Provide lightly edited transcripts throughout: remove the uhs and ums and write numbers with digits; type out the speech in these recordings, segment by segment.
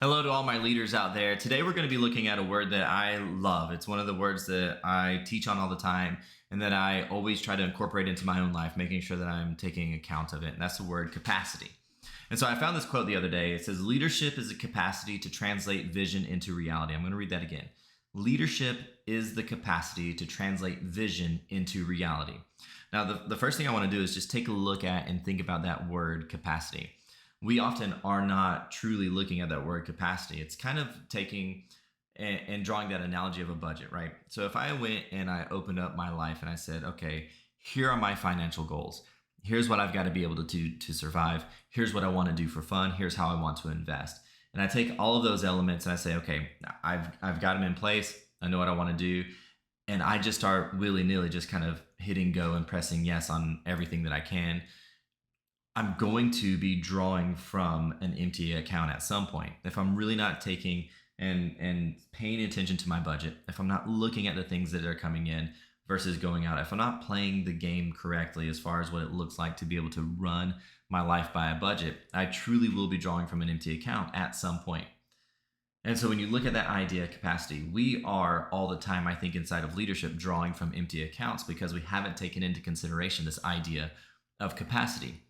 Hello to all my leaders out there. Today we're going to be looking at a word that I love. It's one of the words that I teach on all the time and that I always try to incorporate into my own life, making sure that I'm taking account of it. And that's the word capacity. And so I found this quote the other day. It says, leadership is a capacity to translate vision into reality. I'm going to read that again. Leadership is the capacity to translate vision into reality. Now, the first thing I want to do is just take a look at and think about that word capacity. We often are not truly looking at that word capacity. It's kind of taking and drawing that analogy of a budget, right? So if I went and I opened up my life and I said, okay, here are my financial goals. Here's what I've got to be able to do to survive. Here's what I want to do for fun. Here's how I want to invest. And I take all of those elements and I say, okay, I've got them in place. I know what I want to do. And I just start willy-nilly just kind of hitting go and pressing yes on everything that I can. I'm going to be drawing from an empty account at some point. If I'm really not taking and paying attention to my budget, if I'm not looking at the things that are coming in versus going out, if I'm not playing the game correctly as far as what it looks like to be able to run my life by a budget, I truly will be drawing from an empty account at some point. And so when you look at that idea of capacity, we are all the time, I think, inside of leadership drawing from empty accounts because we haven't taken into consideration this idea of capacity.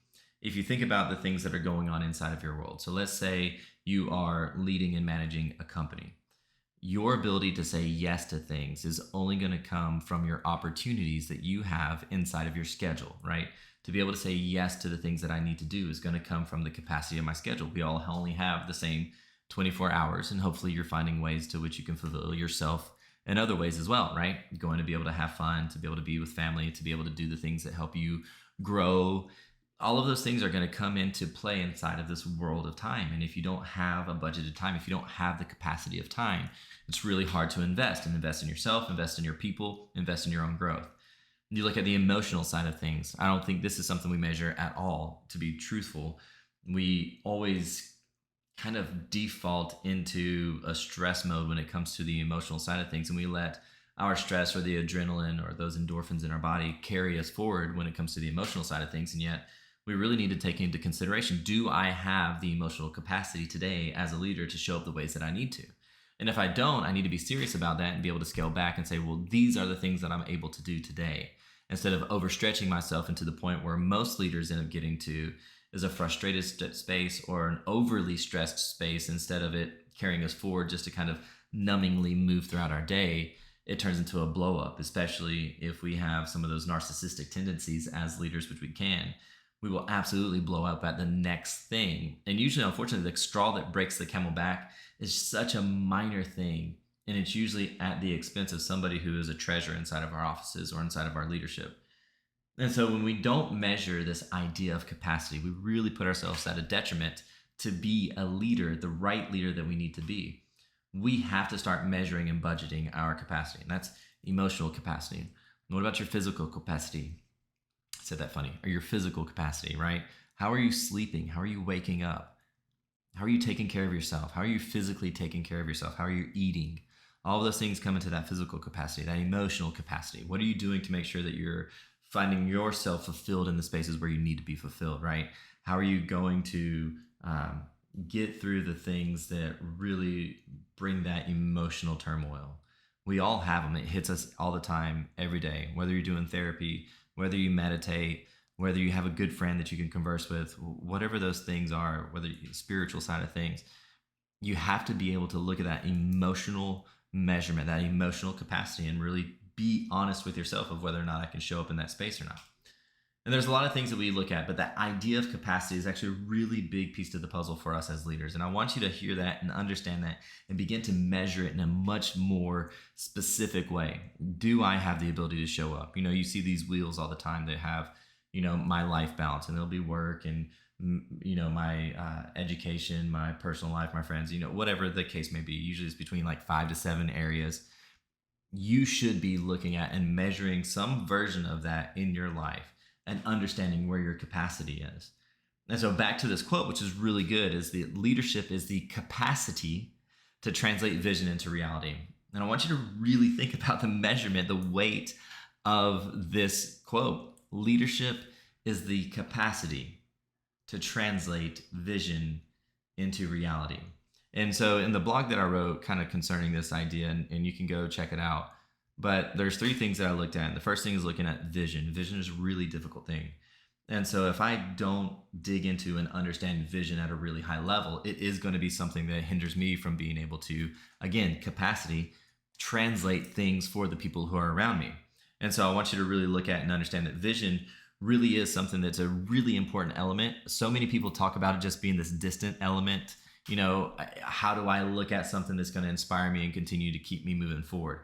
If you think about the things that are going on inside of your world, so let's say you are leading and managing a company. Your ability to say yes to things is only going to come from your opportunities that you have inside of your schedule, right? To be able to say yes to the things that I need to do is going to come from the capacity of my schedule. We all only have the same 24 hours, and hopefully you're finding ways to which you can fulfill yourself in other ways as well, right? Going to be able to have fun, to be able to be with family, to be able to do the things that help you grow. All of those things are going to come into play inside of this world of time. And if you don't have a budgeted time, if you don't have the capacity of time, it's really hard to invest in yourself, invest in your people, invest in your own growth. You look at the emotional side of things. I don't think this is something we measure at all, to be truthful. We always kind of default into a stress mode when it comes to the emotional side of things. And we let our stress or the adrenaline or those endorphins in our body carry us forward when it comes to the emotional side of things. And yet we really need to take into consideration, do I have the emotional capacity today as a leader to show up the ways that I need to? And if I don't, I need to be serious about that and be able to scale back and say, well, these are the things that I'm able to do today, instead of overstretching myself into the point where most leaders end up getting to is a frustrated space or an overly stressed space. Instead of it carrying us forward just to kind of numbingly move throughout our day, it turns into a blow up, especially if we have some of those narcissistic tendencies as leaders, which we can. We will absolutely blow up at the next thing. And usually, unfortunately, the straw that breaks the camel back is such a minor thing. And it's usually at the expense of somebody who is a treasure inside of our offices or inside of our leadership. And so when we don't measure this idea of capacity, we really put ourselves at a detriment to be a leader, the right leader that we need to be. We have to start measuring and budgeting our capacity. And that's emotional capacity. And what about your physical capacity? I said that funny. Or your physical capacity, right? How are you sleeping? How are you waking up? How are you taking care of yourself? How are you physically taking care of yourself? How are you eating? All of those things come into that physical capacity, that emotional capacity. What are you doing to make sure that you're finding yourself fulfilled in the spaces where you need to be fulfilled, right? How are you going to get through the things that really bring that emotional turmoil? We all have them. It hits us all the time, every day, whether you're doing therapy, whether you meditate, whether you have a good friend that you can converse with, whatever those things are, whether spiritual side of things, you have to be able to look at that emotional measurement, that emotional capacity, and really be honest with yourself of whether or not I can show up in that space or not. And there's a lot of things that we look at, but that idea of capacity is actually a really big piece to the puzzle for us as leaders. And I want you to hear that and understand that and begin to measure it in a much more specific way. Do I have the ability to show up? You know, you see these wheels all the time that have, you know, my life balance, and there'll be work and, you know, my education, my personal life, my friends, you know, whatever the case may be. Usually it's between like 5 to 7 areas. You should be looking at and measuring some version of that in your life and understanding where your capacity is. And so back to this quote, which is really good, is that leadership is the capacity to translate vision into reality. And I want you to really think about the measurement, the weight of this quote. Leadership is the capacity to translate vision into reality. And so in the blog that I wrote kind of concerning this idea, and you can go check it out, but there's three things that I looked at. And the first thing is looking at vision. Vision is a really difficult thing. And so if I don't dig into and understand vision at a really high level, it is going to be something that hinders me from being able to, again, capacity, translate things for the people who are around me. And so I want you to really look at and understand that vision really is something that's a really important element. So many people talk about it just being this distant element. You know, how do I look at something that's going to inspire me and continue to keep me moving forward?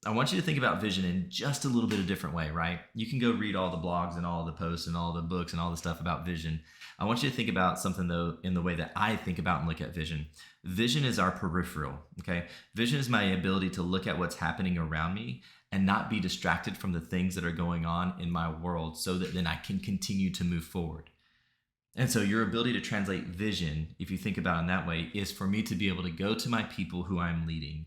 I want you to think about vision in just a little bit of a different way, right? You can go read all the blogs and all the posts and all the books and all the stuff about vision. I want you to think about something, though, in the way that I think about and look at vision. Vision is our peripheral, okay? Vision is my ability to look at what's happening around me and not be distracted from the things that are going on in my world so that then I can continue to move forward. And so your ability to translate vision, if you think about it in that way, is for me to be able to go to my people who I'm leading,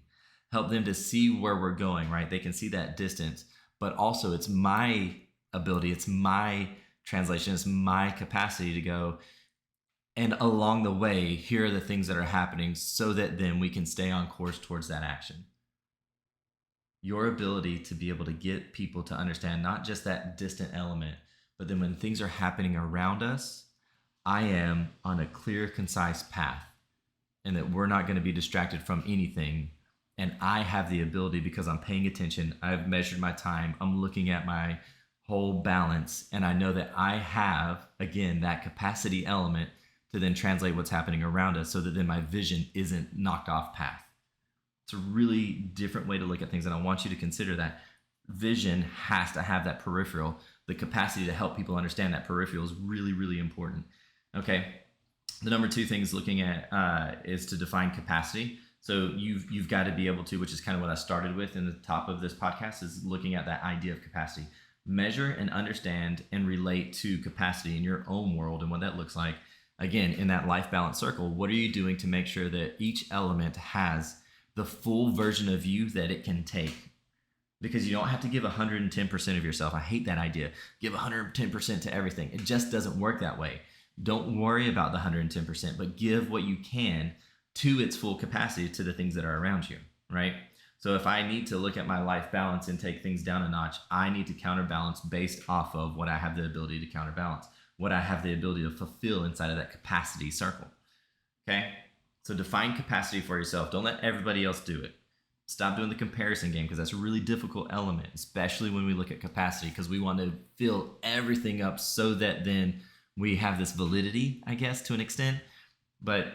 help them to see where we're going, right? They can see that distance, but also it's my ability, it's my translation, it's my capacity to go, and along the way, here are the things that are happening so that then we can stay on course towards that action. Your ability to be able to get people to understand not just that distant element, but then when things are happening around us, I am on a clear, concise path, and that we're not going to be distracted from anything. And I have the ability, because I'm paying attention, I've measured my time, I'm looking at my whole balance, and I know that I have, again, that capacity element to then translate what's happening around us so that then my vision isn't knocked off path. It's a really different way to look at things, and I want you to consider that vision has to have that peripheral. The capacity to help people understand that peripheral is really, really important. Okay, the number two thing is looking at is to define capacity. So you've got to be able to, which is kind of what I started with in the top of this podcast, is looking at that idea of capacity. Measure and understand and relate to capacity in your own world and what that looks like. Again, in that life balance circle, what are you doing to make sure that each element has the full version of you that it can take? Because you don't have to give 110% of yourself. I hate that idea. Give 110% to everything. It just doesn't work that way. Don't worry about the 110%, but give what you can to its full capacity to the things that are around you, right? So if I need to look at my life balance and take things down a notch, I need to counterbalance based off of what I have the ability to counterbalance, what I have the ability to fulfill inside of that capacity circle, okay? So define capacity for yourself. Don't let everybody else do it. Stop doing the comparison game, because that's a really difficult element, especially when we look at capacity, because we want to fill everything up so that then we have this validity, I guess, to an extent. But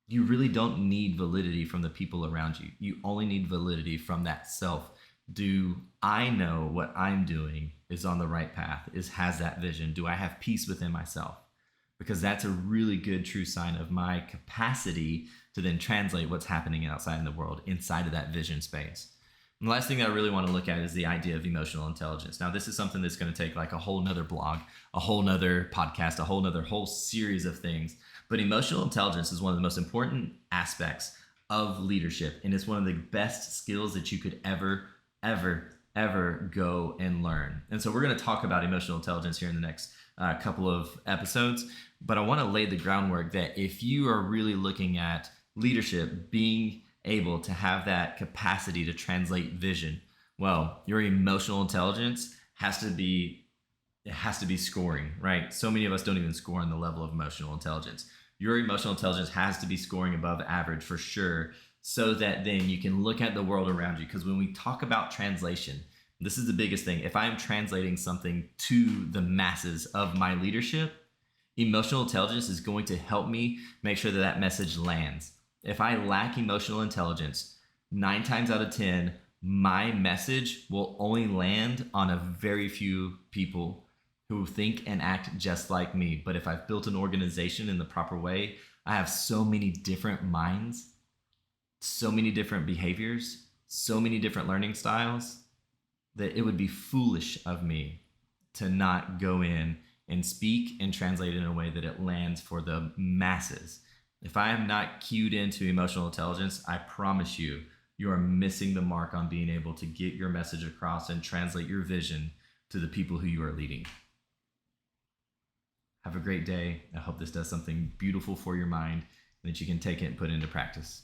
you really don't need validity from the people around you. You only need validity from that self. Do I know what I'm doing is on the right path, has that vision? Do I have peace within myself? Because that's a really good true sign of my capacity to then translate what's happening outside in the world inside of that vision space. And the last thing that I really want to look at is the idea of emotional intelligence. Now, this is something that's going to take like a whole nother blog, a whole nother podcast, a whole series of things. But emotional intelligence is one of the most important aspects of leadership. And it's one of the best skills that you could ever go and learn. And so we're going to talk about emotional intelligence here in the next couple of episodes. But I want to lay the groundwork that if you are really looking at leadership being able to have that capacity to translate vision, well, your emotional intelligence has to be scoring, right? So many of us don't even score on the level of emotional intelligence. Your emotional intelligence has to be scoring above average for sure, so that then you can look at the world around you. Because when we talk about translation, this is the biggest thing. If I'm translating something to the masses of my leadership, emotional intelligence is going to help me make sure that that message lands. If I lack emotional intelligence, 9 times out of 10, my message will only land on a very few people who think and act just like me. But if I've built an organization in the proper way, I have so many different minds, so many different behaviors, so many different learning styles, that it would be foolish of me to not go in and speak and translate in a way that it lands for the masses. If I am not cued into emotional intelligence, I promise you, you are missing the mark on being able to get your message across and translate your vision to the people who you are leading. Have a great day. I hope this does something beautiful for your mind. that you can take it and put into practice.